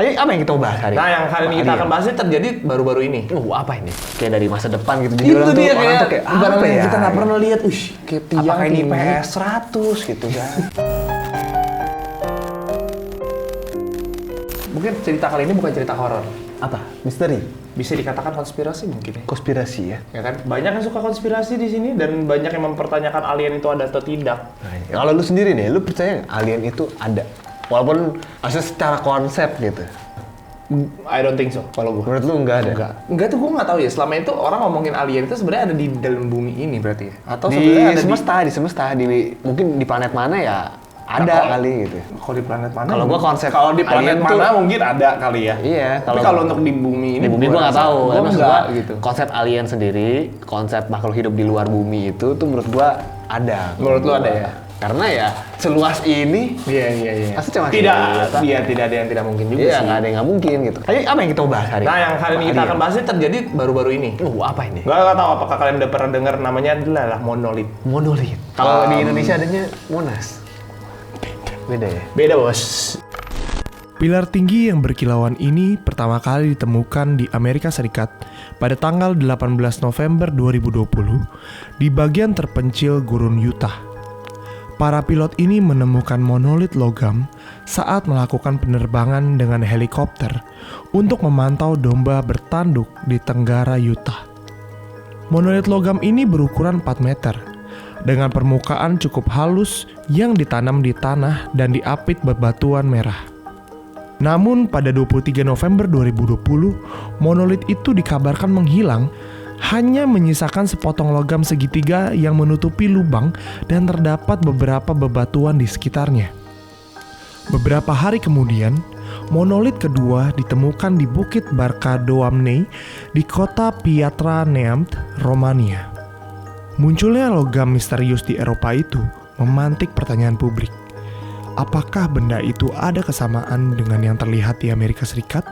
Tadi apa yang kita bahas hari? Nah, yang hari ini kita akan bahas ini terjadi baru-baru ini. Apa ini? Kayak dari masa depan gitu. Jadi Itu orang dia tuh kayak apa ya? kita nggak pernah lihat. Kayak tiang Apakah ini tinggi. PS 100 gitu kan? Mungkin cerita kali ini bukan cerita horor. Apa? Misteri? Bisa dikatakan konspirasi mungkin ya. Konspirasi ya? Ya kan? Banyak yang suka konspirasi di sini dan banyak yang mempertanyakan alien itu ada atau tidak. Nah, kalau lu sendiri nih, lu percaya nggak alien itu ada? Walaupun maksudnya secara konsep gitu. I don't think so kalau gue. Menurut lu nggak ada? Enggak tuh gue nggak tahu ya. Selama itu orang ngomongin alien itu sebenarnya ada di dalam bumi ini berarti ya? Atau Di sebenarnya ada semesta, mungkin di planet mana ya ada kali gitu. Kalau di planet mana? Kalau gua konsep kalau di planet alien mana tuh- mungkin ada kali ya. Iya, Tapi kalau untuk di bumi ini di bumi gua nggak tahu. Gua Tapi maksud enggak gua, gitu. konsep alien sendiri, konsep makhluk hidup di luar bumi itu tuh menurut gua ada. Menurut lu ada ya? Karena ya seluas ini Iya. pasti cuma Tidak, kita. iya tidak ada yang tidak mungkin juga Iya, sih. nggak ada yang nggak mungkin gitu. Tadi apa yang kita bahas hari? Nah, yang hari ini kita akan bahas ini terjadi baru-baru ini. Apa ini? Gak tahu apakah kalian udah pernah dengar namanya adalah monolit. Monolit. Kalau di Indonesia adanya Monas. Beda ya? Beda bos. Pilar tinggi yang berkilauan ini pertama kali ditemukan di Amerika Serikat pada tanggal 18 November 2020 di bagian terpencil gurun Utah. Para pilot ini menemukan monolit logam saat melakukan penerbangan dengan helikopter untuk memantau domba bertanduk di Tenggara Utah. Monolit logam ini berukuran 4 meter dengan permukaan cukup halus yang ditanam di tanah dan diapit bebatuan merah. Namun pada 23 November 2020, monolit itu dikabarkan menghilang, hanya menyisakan sepotong logam segitiga yang menutupi lubang dan terdapat beberapa bebatuan di sekitarnya. Beberapa hari kemudian, monolit kedua ditemukan di Bukit Barcadoamnei di kota Piatra Neamt, Romania. Munculnya logam misterius di Eropa itu memantik pertanyaan publik. Apakah benda itu ada kesamaan dengan yang terlihat di Amerika Serikat?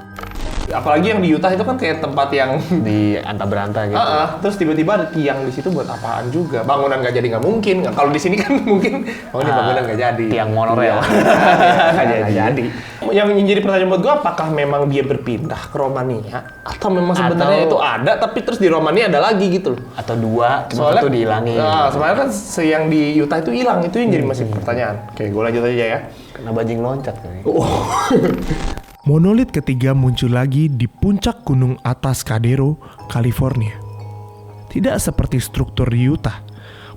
Apalagi yang di Utah itu kan kayak tempat yang Di anta-beranta gitu. terus tiba-tiba ada tiang di situ buat apaan juga? Bangunan nggak jadi nggak mungkin. Kalau di sini kan mungkin ini bangunan nggak jadi. Tiang monorail. Nggak jadi. Yang menjadi pertanyaan buat gue, apakah memang dia berpindah ke Romania atau memang sebenarnya Atau- itu ada tapi terus di Romania ada lagi gitu loh? Atau dua, cuma satu dihilangin. Nah, sebenarnya kan yang di Utah itu hilang, itu yang jadi masih pertanyaan. Oke, gue lanjut aja ya. Kena bajing loncat kali. Monolit ketiga muncul lagi di puncak gunung Atascadero, California. Tidak seperti struktur di Utah,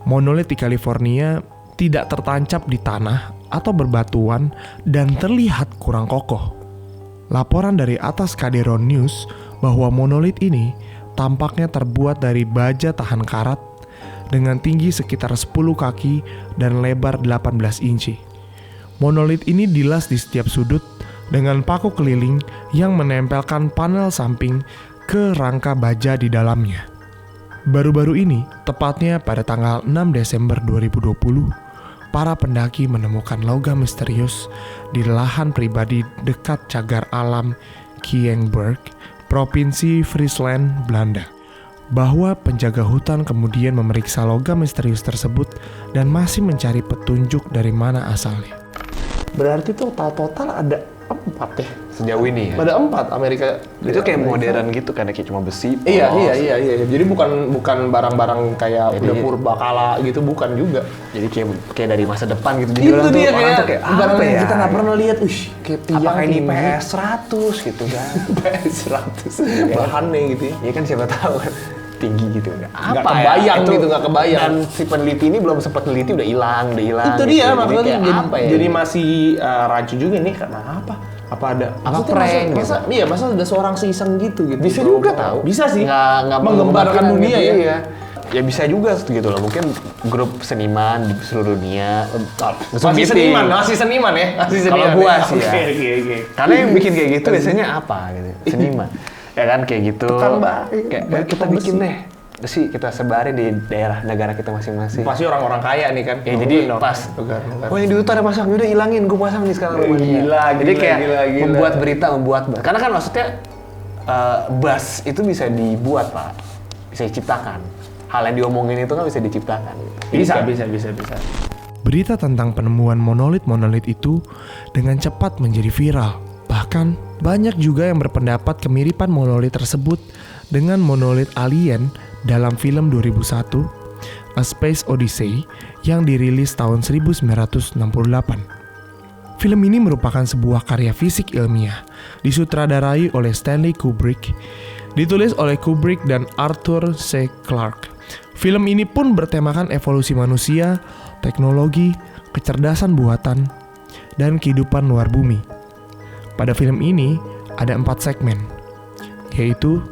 monolit di California tidak tertancap di tanah atau berbatuan dan terlihat kurang kokoh. Laporan dari Atascadero News bahwa monolit ini tampaknya terbuat dari baja tahan karat dengan tinggi sekitar 10 kaki dan lebar 18 inci. Monolit ini dilas di setiap sudut dengan paku keliling yang menempelkan panel samping ke rangka baja di dalamnya. Baru-baru ini, tepatnya pada tanggal 6 Desember 2020, para pendaki menemukan logam misterius di lahan pribadi dekat cagar alam Kiekenberg, Provinsi Friesland, Belanda. Bahwa penjaga hutan kemudian memeriksa logam misterius tersebut dan masih mencari petunjuk dari mana asalnya. Berarti total ada 4 ya? Sejauh ini ya. Ada 4 Amerika. Itu kayak modern gitu kan, kayak cuma besi. Iya. polos. Jadi bukan barang-barang kayak Jadi- udah purbakala gitu, bukan juga. Jadi kayak dari masa depan gitu. Jadi Itu orang tuh- dia orang kayak tuh kayak barang apa yang ya? kita nggak pernah lihat. Kayak tiang Apakah ini tinggi. PS 100 gitu kan? PS 100 bahannya gitu ya. Iya kan siapa tahu kan tinggi gitu. Nggak kebayang gitu, nggak kebayang. Dan si peneliti ini belum sempat neliti udah hilang. Itu gitu. dia Jadi maksudnya kayak jadi, apa ya? jadi masih rancu juga nih karena apa? Apa ada? Apa Maksudnya prank masa ada seorang seiseng gitu. Bisa juga tahu. Bisa sih. Nggak menggembarkan dunia gitu, ya. iya. Ya bisa juga gitu loh. Mungkin grup seniman di seluruh dunia. Masih seniman ya. Kalau gua sih ya. Oke. Karena yang bikin kayak gitu biasanya apa gitu? Seniman. Ya kan kayak gitu. Tukang baik. Kayak Baik kita tukang bikin besi. deh. Terus kita sebarin di daerah negara kita masing-masing. Pasti orang-orang kaya nih kan. Ya jadi pas oh yang di Utah ada pasang, udah hilangin, gue pasang nih sekarang rumahnya. Jadi kayak membuat berita, karena kan maksudnya buzz itu bisa dibuat Pak, bisa diciptakan. Hal yang diomongin itu kan bisa diciptakan. Bisa. Berita tentang penemuan monolit itu dengan cepat menjadi viral, bahkan Banyak juga yang berpendapat kemiripan monolit tersebut dengan monolit alien dalam film 2001, A Space Odyssey yang dirilis tahun 1968. Film ini merupakan sebuah karya fisik ilmiah, disutradarai oleh Stanley Kubrick, ditulis oleh Kubrick dan Arthur C. Clarke. Film ini pun bertemakan evolusi manusia, teknologi, kecerdasan buatan, dan kehidupan luar bumi. Pada film ini ada 4 segmen, yaitu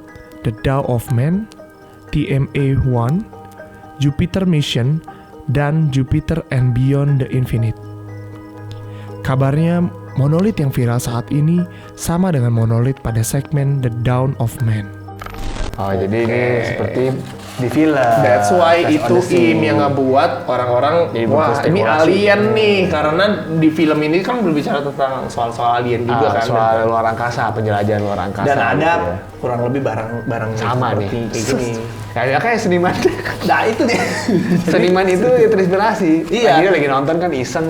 The Dawn of Man, TMA-1, Jupiter Mission, dan Jupiter and Beyond the Infinite. Kabarnya monolit yang viral saat ini sama dengan monolit pada segmen The Dawn of Man. Oh, jadi ini seperti di film. That's why Space itu Odyssey. yang ngebuat orang-orang, Jadi wah berspekulasi. ini alien nih, karena di film ini kan berbicara tentang soal-soal alien juga kan. Soal luar angkasa, penjelajahan luar angkasa. Dan ada gitu ya. kurang lebih barang Sama seperti nih. kayak gini. Kayak seniman. Nah itu dia. Seniman itu ya terinspirasi. Iya. Dia lagi nonton kan iseng.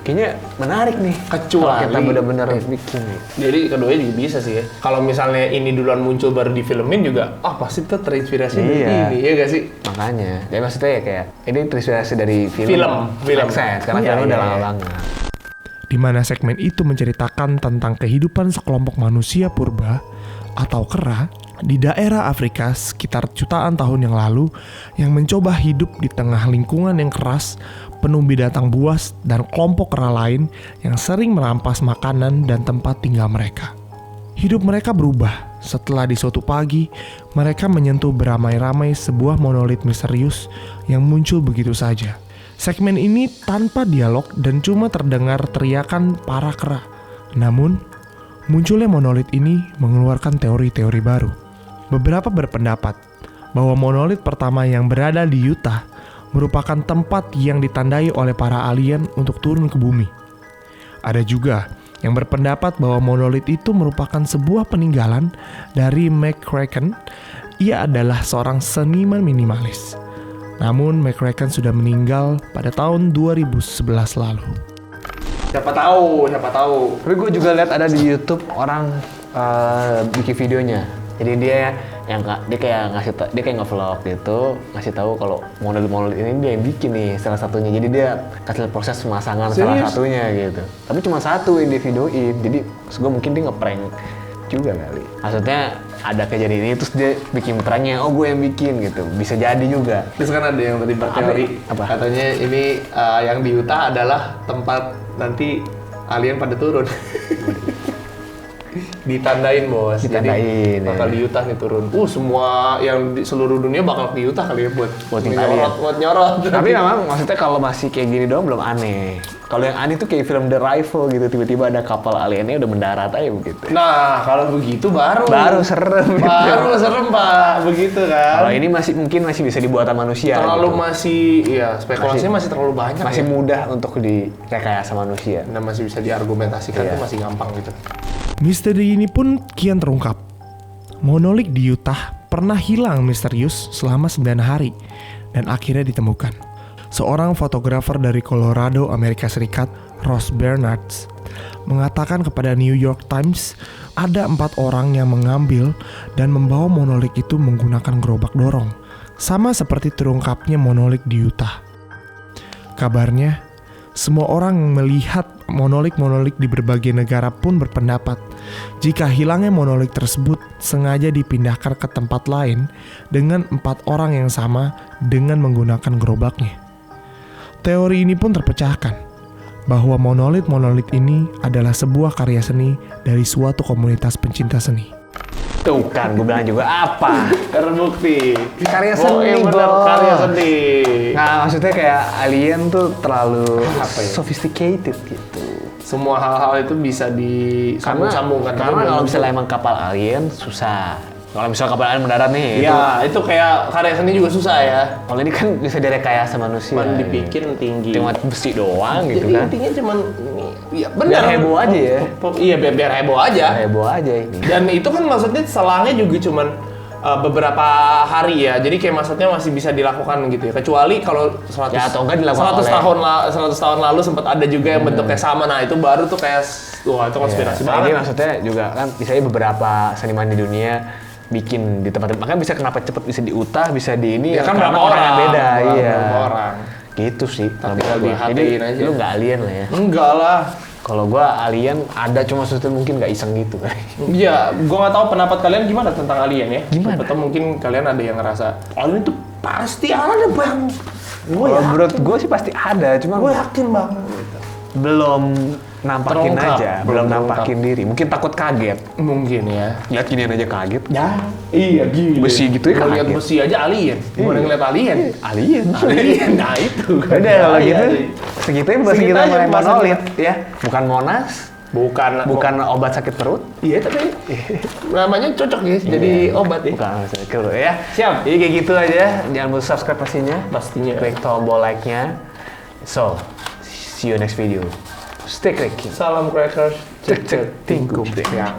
Kayaknya menarik nih. Kecuali kalau kita benar-benar bikin nih. Jadi keduanya juga bisa sih ya. Kalau misalnya ini duluan muncul baru di filmin juga, pasti tuh terinspirasi dari Iya. ini, ya gak sih? Makanya. Jadi maksudnya ya kayak ini terinspirasi dari film. Film. Make sense, karena Iya, filmnya udah iya, lama iya. banget. Di mana segmen itu menceritakan tentang kehidupan sekelompok manusia purba atau kera di daerah Afrika sekitar jutaan tahun yang lalu yang mencoba hidup di tengah lingkungan yang keras, penuh binatang buas dan kelompok kera lain yang sering merampas makanan dan tempat tinggal mereka. Hidup mereka berubah setelah di suatu pagi mereka menyentuh beramai-ramai sebuah monolit misterius yang muncul begitu saja. Segmen ini tanpa dialog dan cuma terdengar teriakan para kera. Namun, munculnya monolit ini mengeluarkan teori-teori baru. Beberapa berpendapat bahwa monolit pertama yang berada di Utah merupakan tempat yang ditandai oleh para alien untuk turun ke bumi. Ada juga yang berpendapat bahwa monolit itu merupakan sebuah peninggalan dari McCracken. Ia adalah seorang seniman minimalis. Namun McCracken sudah meninggal pada tahun 2011 lalu. Siapa tahu. Tapi gue juga lihat ada di YouTube orang bikin videonya. Jadi dia kayak nge-vlog gitu, ngasih tahu kalau monolit ini dia yang bikin nih salah satunya. Jadi dia kasih proses pemasangan salah satunya gitu. Tapi cuma satu yang dia videoin. Jadi gue mungkin dia nge-prank juga kali. Maksudnya ada kejadian ini terus dia bikin pranknya, oh gue yang bikin gitu. Bisa jadi juga. Terus kan ada yang tadi berteori, Apa? katanya ini yang di Utah adalah tempat nanti alien pada turun. Ditandain bos, Ditandain, jadi bakal ya. di Utah nih turun. Semua yang di seluruh dunia bakal di Utah kali ya buat ngintalin. nyorot. Tapi memang maksudnya kalau masih kayak gini doang belum aneh. Kalau yang aneh tuh kayak film The Arrival gitu, tiba-tiba ada kapal aliennya udah mendarat aja begitu. Nah kalau begitu baru serem. baru serem pak, begitu kan. Kalau ini mungkin masih bisa dibuatan manusia. terlalu gitu. masih, ya spekulasinya masih terlalu banyak. Masih ya. mudah untuk direkayasa manusia. Nah masih bisa diargumentasikan Iya. tuh masih gampang gitu. Misteri ini pun kian terungkap. Monolit di Utah pernah hilang misterius selama 9 hari dan akhirnya ditemukan. Seorang fotografer dari Colorado, Amerika Serikat, Ross Bernards, mengatakan kepada New York Times ada 4 orang yang mengambil dan membawa monolit itu menggunakan gerobak dorong, sama seperti terungkapnya monolit di Utah. Kabarnya, semua orang yang melihat monolit di berbagai negara pun berpendapat jika hilangnya monolit tersebut sengaja dipindahkan ke tempat lain dengan 4 orang yang sama dengan menggunakan gerobaknya. Teori ini pun terpecahkan bahwa monolit ini adalah sebuah karya seni dari suatu komunitas pencinta seni. Tuh kan, gue bilang juga apa? Terbukti. Karya Oh, seni, yang benar, Bos. karya seni. Nah, maksudnya kayak alien tuh terlalu Apa ya? sophisticated gitu. Semua hal-hal itu bisa disambung-sambungkan. Karena kalau misalnya emang kapal alien susah. Kalau misalnya kapal alien mendarat nih, Ya, itu kayak karya seni juga susah ya. kalau ini kan bisa direkayasa manusia. Cuman dibikin tinggi. Cuma besi doang gitu Jadi kan. intinya cuman, ya benar. Biar heboh aja ya. Iya, biar heboh aja. Heboh aja ini. Dan itu kan maksudnya selangnya juga cuman beberapa hari ya. Jadi kayak maksudnya masih bisa dilakukan gitu ya. Kecuali kalau 100 Ya, atau enggak dilakukan 100 tahun lalu sempat ada juga yang bentuknya sama. Nah, itu baru tuh kayak wah itu konspirasi Nah, banget. ini maksudnya juga kan misalnya beberapa seniman di dunia bikin di tempat-tempat, makanya bisa kenapa cepet bisa diutah, bisa di ini Ya kan karena berapa orangnya orang, beda, iya. berapa orang. Gitu sih. Tapi kalau lebih gua. hatiin Jadi aja. lu nggak alien lah ya. Enggak lah. Kalau gua alien ada, cuma maksudnya mungkin nggak iseng gitu kan. Iya, gua nggak tahu pendapat kalian gimana tentang alien ya. Gimana? Atau mungkin kalian ada yang ngerasa alien itu pasti ada bang. Kalau menurut gua sih pasti ada, cuma Gue yakin bang. belum nampakin Terungkap. aja, belum nampakin diri. Mungkin takut kaget. Mungkin ya. Lihat ginian aja kaget. Ya, iya gila. Besi gitu ya Gua lihat kaget. besi aja alien. Gua Iya. ngeliat alien. Alien. Alien, nah itu kan. Udah kalau Iya, gitu, iya. segitunya bahas Segitu kita aja main pembahasan monolit ya. Bukan Monas, bukan obat sakit perut. Iya tapi namanya cocok ya jadi obat ya. Bukan obat sakit perut ya. Siap. Jadi kayak gitu aja. Jangan lupa subscribe pastinya. Pastinya. Klik tombol like-nya. So, see you next video. Stay cranky. Salam crackers. Cek cek tingkum. Yang